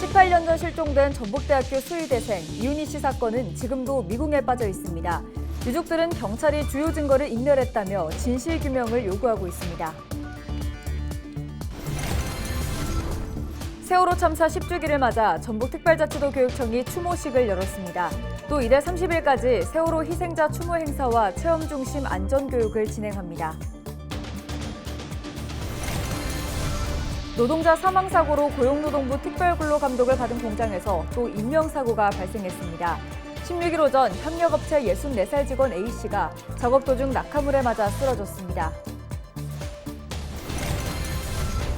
18년 전 실종된 전북대학교 수의대생 이윤희 씨 사건은 지금도 미궁에 빠져 있습니다. 유족들은 경찰이 주요 증거를 인멸했다며 진실규명을 요구하고 있습니다. 세월호 참사 10주기를 맞아 전북특별자치도 교육청이 추모식을 열었습니다. 또 이달 30일까지 세월호 희생자 추모 행사와 체험 중심 안전교육을 진행합니다. 노동자 사망사고로 고용노동부 특별근로감독을 받은 공장에서 또 인명사고가 발생했습니다. 16일 오전 협력업체 64살 직원 A씨가 작업 도중 낙하물에 맞아 쓰러졌습니다.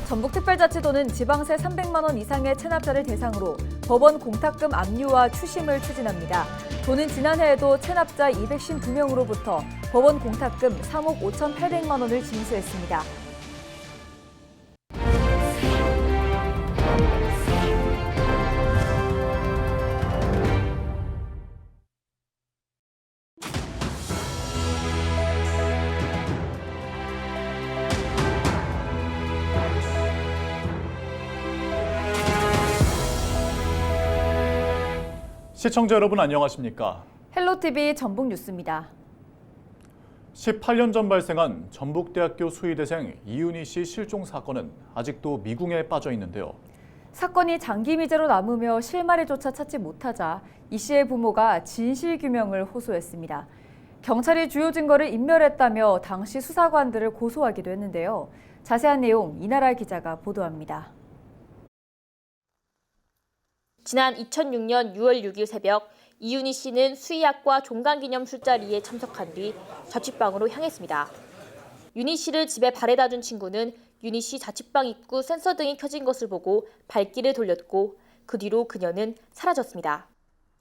전북특별자치도는 지방세 300만 원 이상의 체납자를 대상으로 법원 공탁금 압류와 추심을 추진합니다. 도는 지난해에도 체납자 252명으로부터 법원 공탁금 3억 5,800만 원을 징수했습니다. 시청자 여러분 안녕하십니까? 헬로티비 전북뉴스입니다. 18년 전 발생한 전북대학교 수의대생 이윤희 씨 실종 사건은 아직도 미궁에 빠져 있는데요. 사건이 장기 미제로 남으며 실마리조차 찾지 못하자 이 씨의 부모가 진실규명을 호소했습니다. 경찰이 주요 증거를 인멸했다며 당시 수사관들을 고소하기도 했는데요. 자세한 내용 이나라 기자가 보도합니다. 지난 2006년 6월 6일 새벽 이윤희 씨는 수의학과 종강기념 술자리에 참석한 뒤 자취방으로 향했습니다. 윤희 씨를 집에 바래다 준 친구는 윤희 씨 자취방 입구 센서 등이 켜진 것을 보고 발길을 돌렸고 그 뒤로 그녀는 사라졌습니다.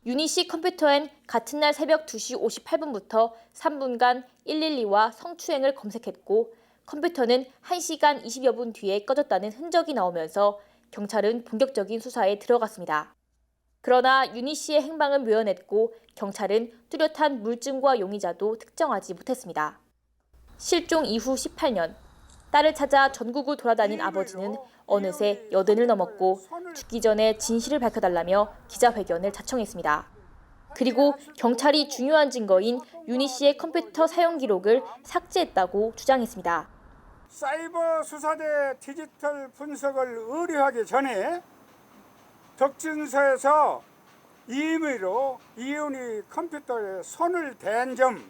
윤희 씨 컴퓨터엔 같은 날 새벽 2시 58분부터 3분간 112와 성추행을 검색했고 컴퓨터는 1시간 20여 분 뒤에 꺼졌다는 흔적이 나오면서 경찰은 본격적인 수사에 들어갔습니다. 그러나 윤희 씨의 행방은 묘연했고 경찰은 뚜렷한 물증과 용의자도 특정하지 못했습니다. 실종 이후 18년, 딸을 찾아 전국을 돌아다닌 아버지는 어느새 80을 넘었고 죽기 전에 진실을 밝혀달라며 기자회견을 자청했습니다. 그리고 경찰이 중요한 증거인 윤희 씨의 컴퓨터 사용 기록을 삭제했다고 주장했습니다. 사이버 수사대 디지털 분석을 의뢰하기 전에 덕진서에서 임의로 이윤희 컴퓨터에 손을 댄 점,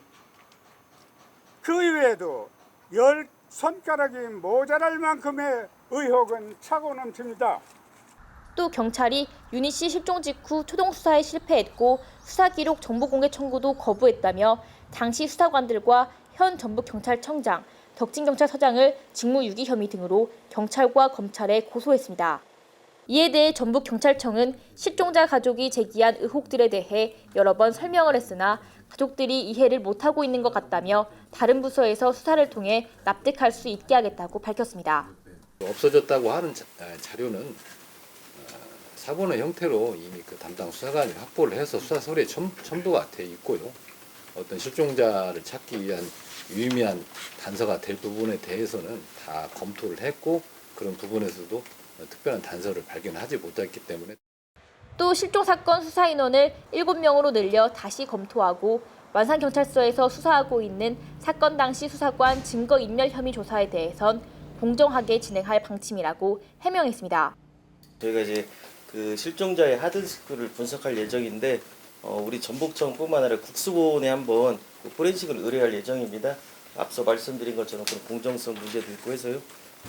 그 이외에도 10손가락이 모자랄 만큼의 의혹은 차고 넘칩니다. 또 경찰이 윤희 씨 실종 직후 초동 수사에 실패했고 수사 기록 정보 공개 청구도 거부했다며 당시 수사관들과 현 전북경찰청장, 덕진경찰서장을 직무유기 혐의 등으로 경찰과 검찰에 고소했습니다. 이에 대해 전북경찰청은 실종자 가족이 제기한 의혹들에 대해 여러 번 설명을 했으나 가족들이 이해를 못하고 있는 것 같다며 다른 부서에서 수사를 통해 납득할 수 있게 하겠다고 밝혔습니다. 없어졌다고 하는 자료는 사본의 형태로 이미 그 담당 수사관이 확보를 해서 수사 서류에 첨부가 돼 있고요. 어떤 실종자를 찾기 위한 유의미한 단서가 될 부분에 대해서는 다 검토를 했고 그런 부분에서도 특별한 단서를 발견하지 못했기 때문에 또 실종 사건 수사 인원을 7명으로 늘려 다시 검토하고 완산경찰서에서 수사하고 있는 사건 당시 수사관 증거인멸 혐의 조사에 대해선 공정하게 진행할 방침이라고 해명했습니다. 저희가 이제 그 실종자의 하드디스크를 분석할 예정인데 우리 전북청뿐만 아니라 국수본에 한번 포렌식을 의뢰할 예정입니다. 앞서 말씀드린 것처럼 그런 공정성 문제도 있고 해서요.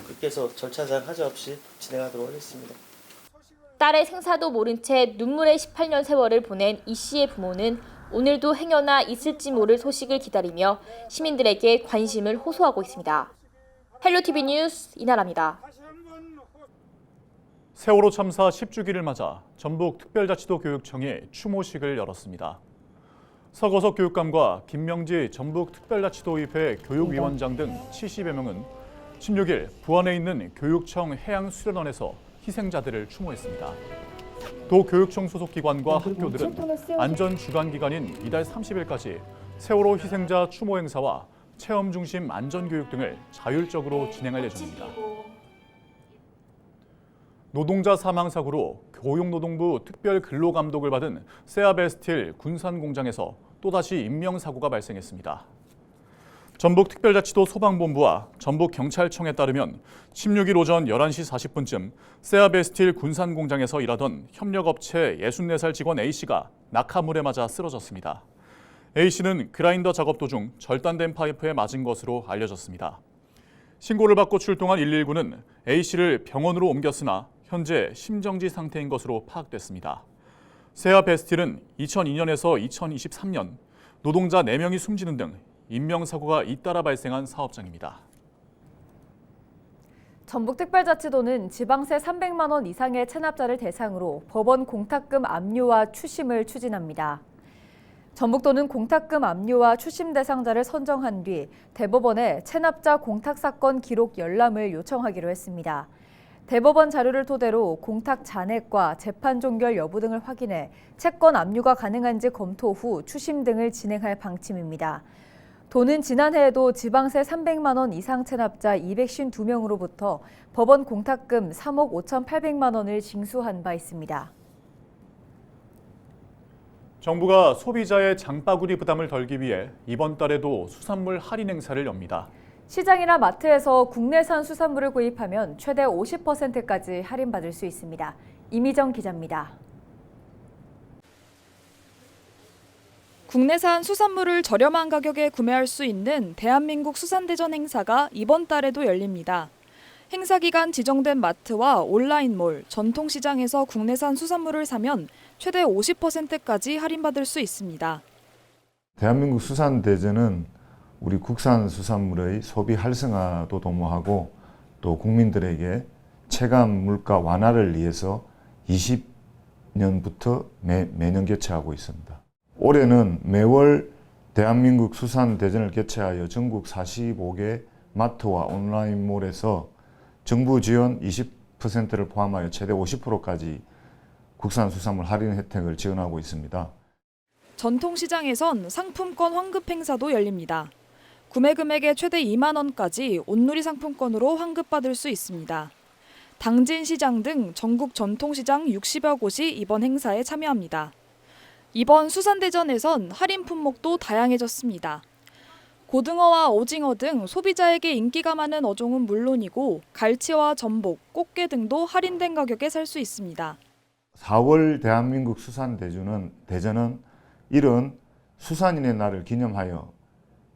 그렇게 해서 절차상 하자 없이 진행하도록 하겠습니다. 딸의 생사도 모른 채 눈물의 18년 세월을 보낸 이 씨의 부모는 오늘도 행여나 있을지 모를 소식을 기다리며 시민들에게 관심을 호소하고 있습니다. 헬로티비 뉴스 이나라입니다. 세월호 참사 10주기를 맞아 전북특별자치도 교육청이 추모식을 열었습니다. 서거석 교육감과 김명지 전북특별자치도의회 교육위원장 등 70여 명은 16일 부안에 있는 교육청 해양수련원에서 희생자들을 추모했습니다. 도교육청 소속 기관과 학교들은 안전주간기간인 이달 30일까지 세월호 희생자 추모 행사와 체험 중심 안전교육 등을 자율적으로 진행할 예정입니다. 노동자 사망 사고로 고용노동부 특별근로감독을 받은 세아베스틸 군산공장에서 또다시 인명사고가 발생했습니다. 전북특별자치도 소방본부와 전북경찰청에 따르면 16일 오전 11시 40분쯤 세아베스틸 군산공장에서 일하던 협력업체 64살 직원 A씨가 낙하물에 맞아 쓰러졌습니다. A씨는 그라인더 작업 도중 절단된 파이프에 맞은 것으로 알려졌습니다. 신고를 받고 출동한 119는 A씨를 병원으로 옮겼으나 현재 심정지 상태인 것으로 파악됐습니다. 세아베스틸은 2002년에서 2023년 노동자 4명이 숨지는 등 인명사고가 잇따라 발생한 사업장입니다. 전북특별자치도는 지방세 300만 원 이상의 체납자를 대상으로 법원 공탁금 압류와 추심을 추진합니다. 전북도는 공탁금 압류와 추심 대상자를 선정한 뒤 대법원에 체납자 공탁 사건 기록 열람을 요청하기로 했습니다. 대법원 자료를 토대로 공탁 잔액과 재판 종결 여부 등을 확인해 채권 압류가 가능한지 검토 후 추심 등을 진행할 방침입니다. 도는 지난해에도 지방세 300만 원 이상 체납자 252명으로부터 법원 공탁금 3억 5,800만 원을 징수한 바 있습니다. 정부가 소비자의 장바구니 부담을 덜기 위해 이번 달에도 수산물 할인 행사를 엽니다. 시장이나 마트에서 국내산 수산물을 구입하면 최대 50%까지 할인받을 수 있습니다. 이미정 기자입니다. 국내산 수산물을 저렴한 가격에 구매할 수 있는 대한민국 수산대전 행사가 이번 달에도 열립니다. 행사 기간 지정된 마트와 온라인몰, 전통시장에서 국내산 수산물을 사면 최대 50%까지 할인받을 수 있습니다. 대한민국 수산대전은 우리 국산 수산물의 소비 활성화도 도모하고 또 국민들에게 체감 물가 완화를 위해서 20년부터 매년 개최하고 있습니다. 올해는 매월 대한민국 수산대전을 개최하여 전국 45개 마트와 온라인몰에서 정부 지원 20%를 포함하여 최대 50%까지 국산 수산물 할인 혜택을 지원하고 있습니다. 전통시장에선 상품권 환급 행사도 열립니다. 구매 금액의 최대 2만 원까지 온누리 상품권으로 환급받을 수 있습니다. 당진시장 등 전국 전통시장 60여 곳이 이번 행사에 참여합니다. 이번 수산대전에선 할인 품목도 다양해졌습니다. 고등어와 오징어 등 소비자에게 인기가 많은 어종은 물론이고 갈치와 전복, 꽃게 등도 할인된 가격에 살 수 있습니다. 4월 대한민국 수산대전은 이런 수산인의 날을 기념하여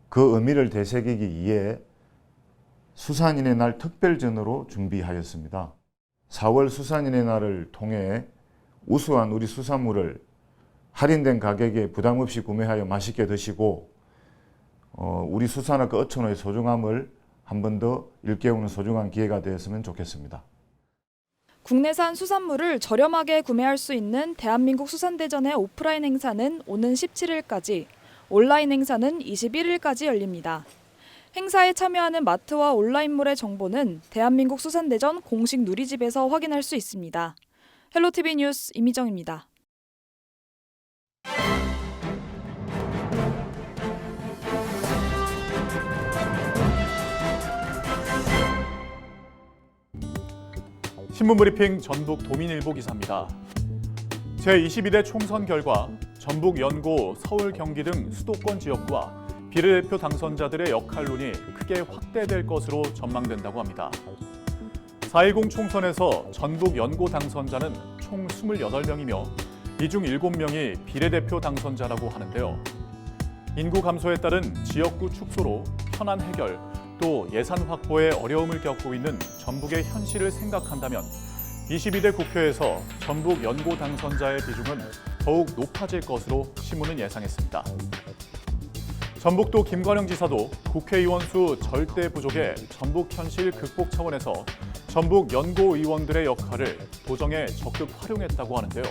그 의미를 되새기기 위해 수산인의 날 특별전으로 준비하였습니다. 4월 수산인의 날을 통해 우수한 우리 수산물을 할인된 가격에 부담 없이 구매하여 맛있게 드시고 우리 수산업과 어촌의 소중함을 한 번 더 일깨우는 소중한 기회가 되었으면 좋겠습니다. 국내산 수산물을 저렴하게 구매할 수 있는 대한민국 수산대전의 오프라인 행사는 오는 17일까지, 온라인 행사는 21일까지 열립니다. 행사에 참여하는 마트와 온라인몰의 정보는 대한민국 수산대전 공식 누리집에서 확인할 수 있습니다. 헬로티비 뉴스 이미정입니다. 신문브리핑 전북 도민일보 기사입니다. 제22대 총선 결과 전북, 연고, 서울, 경기 등 수도권 지역구와 비례대표 당선자들의 역할론이 크게 확대될 것으로 전망된다고 합니다. 4.10 총선에서 전북, 연고 당선자는 총 28명이며 이 중 7명이 비례대표 당선자라고 하는데요. 인구 감소에 따른 지역구 축소로 현안 해결, 또 예산 확보에 어려움을 겪고 있는 전북의 현실을 생각한다면 22대 국회에서 전북 연고 당선자의 비중은 더욱 높아질 것으로 신문은 예상했습니다. 전북도 김관영 지사도 국회의원 수 절대 부족의 전북 현실 극복 차원에서 전북 연고 의원들의 역할을 도정에 적극 활용했다고 하는데요.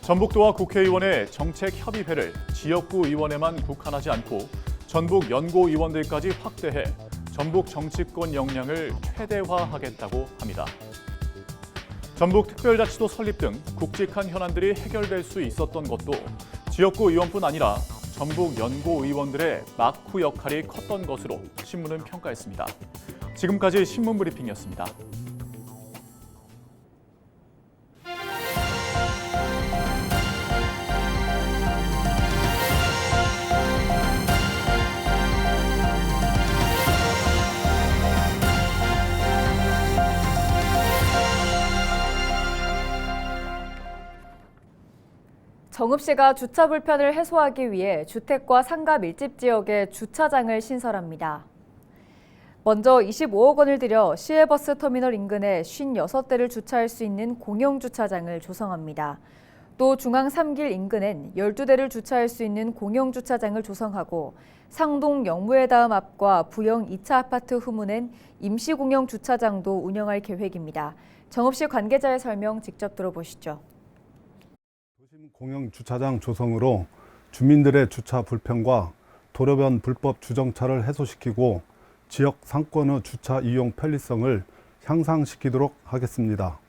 전북도와 국회의원의 정책 협의회를 지역구 의원에만 국한하지 않고 전북 연고 의원들까지 확대해 전북 정치권 역량을 최대화하겠다고 합니다. 전북 특별자치도 설립 등 굵직한 현안들이 해결될 수 있었던 것도 지역구 의원뿐 아니라 전북 연고 의원들의 막후 역할이 컸던 것으로 신문은 평가했습니다. 지금까지 신문브리핑이었습니다. 정읍시가 주차 불편을 해소하기 위해 주택과 상가 밀집 지역에 주차장을 신설합니다. 먼저 25억 원을 들여 시외버스 터미널 인근에 56대를 주차할 수 있는 공용주차장을 조성합니다. 또 중앙 3길 인근엔 12대를 주차할 수 있는 공용주차장을 조성하고 상동 영무회다음 앞과 부영 2차 아파트 후문엔 임시 공용주차장도 운영할 계획입니다. 정읍시 관계자의 설명 직접 들어보시죠. 도심 공영주차장 조성으로 주민들의 주차 불편과 도로변 불법 주정차를 해소시키고 지역 상권의 주차 이용 편리성을 향상시키도록 하겠습니다.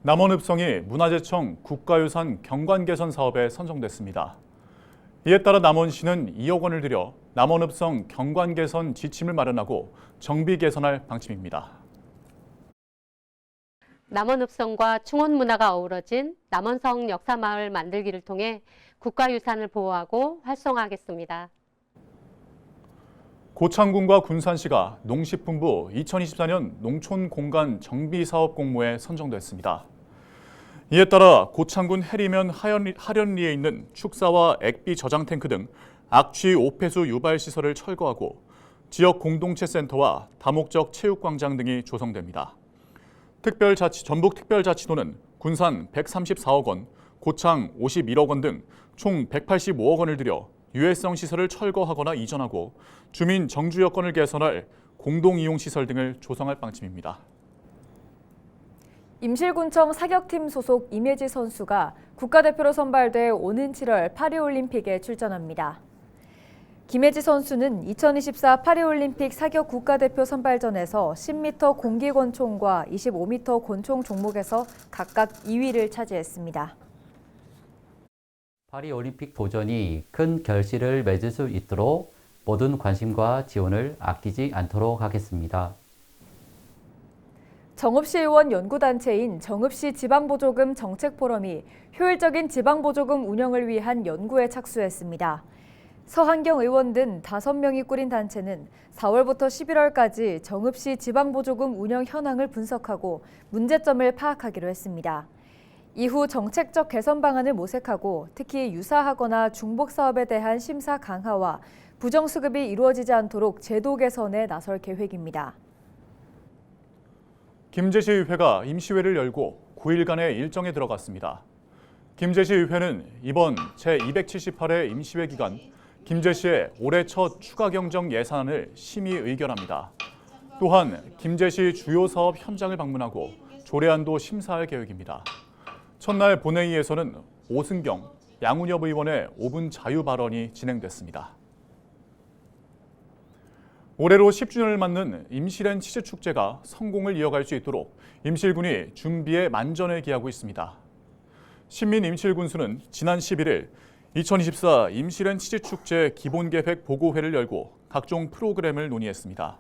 남원읍성이 문화재청 국가유산 경관개선 사업에 선정됐습니다. 이에 따라 남원시는 2억 원을 들여 남원읍성 경관개선 지침을 마련하고 정비 개선할 방침입니다. 남원읍성과 충원문화가 어우러진 남원성 역사마을 만들기를 통해 국가유산을 보호하고 활성화하겠습니다. 고창군과 군산시가 농식품부 2024년 농촌공간 정비사업 공모에 선정됐습니다. 이에 따라 고창군 해리면 하련리에 있는 축사와 액비 저장 탱크 등 악취 오폐수 유발 시설을 철거하고 지역 공동체 센터와 다목적 체육광장 등이 조성됩니다. 전북특별자치도는 군산 134억 원, 고창 51억 원 등 총 185억 원을 들여 유해성 시설을 철거하거나 이전하고 주민 정주 여건을 개선할 공동이용시설 등을 조성할 방침입니다. 임실군청 사격팀 소속 임혜지 선수가 국가대표로 선발돼 오는 7월 파리올림픽에 출전합니다. 김혜지 선수는 2024 파리올림픽 사격 국가대표 선발전에서 10m 공기권총과 25m 권총 종목에서 각각 2위를 차지했습니다. 파리올림픽 도전이 큰 결실을 맺을 수 있도록 모든 관심과 지원을 아끼지 않도록 하겠습니다. 정읍시 의원 연구단체인 정읍시 지방보조금 정책포럼이 효율적인 지방보조금 운영을 위한 연구에 착수했습니다. 서한경 의원 등 5명이 꾸린 단체는 4월부터 11월까지 정읍시 지방보조금 운영 현황을 분석하고 문제점을 파악하기로 했습니다. 이후 정책적 개선 방안을 모색하고 특히 유사하거나 중복 사업에 대한 심사 강화와 부정수급이 이루어지지 않도록 제도 개선에 나설 계획입니다. 김제시의회가 임시회를 열고 9일간의 일정에 들어갔습니다. 김제시의회는 이번 제278회 임시회 기간 김제시의 올해 첫 추가 경정 예산안을 심의 의결합니다. 또한 김제시 주요 사업 현장을 방문하고 조례안도 심사할 계획입니다. 첫날 본회의에서는 오승경, 양운엽 의원의 5분 자유 발언이 진행됐습니다. 올해로 10주년을 맞는 임실엔 치즈축제가 성공을 이어갈 수 있도록 임실군이 준비에 만전을 기하고 있습니다. 신민임실군수는 지난 11일 2024 임실엔 치즈축제 기본계획 보고회를 열고 각종 프로그램을 논의했습니다.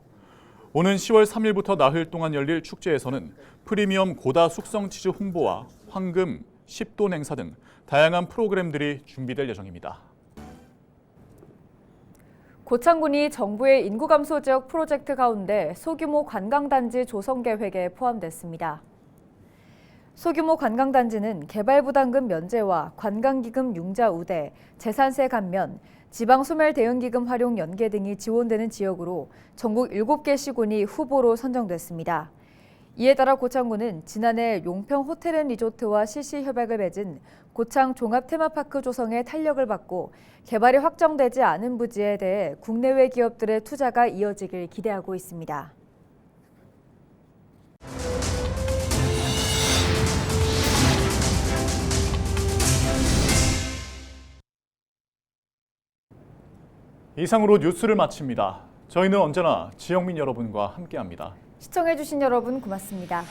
오는 10월 3일부터 나흘 동안 열릴 축제에서는 프리미엄 고다 숙성 치즈 홍보와 황금, 10돈 행사 등 다양한 프로그램들이 준비될 예정입니다. 고창군이 정부의 인구 감소 지역 프로젝트 가운데 소규모 관광단지 조성 계획에 포함됐습니다. 소규모 관광단지는 개발부담금 면제와 관광기금 융자 우대, 재산세 감면, 지방소멸대응기금 활용 연계 등이 지원되는 지역으로 전국 7개 시군이 후보로 선정됐습니다. 이에 따라 고창군은 지난해 용평 호텔앤리조트와 실시 협약을 맺은 고창 종합테마파크 조성에 탄력을 받고 개발이 확정되지 않은 부지에 대해 국내외 기업들의 투자가 이어지길 기대하고 있습니다. 이상으로 뉴스를 마칩니다. 저희는 언제나 지역민 여러분과 함께합니다. 시청해주신 여러분 고맙습니다.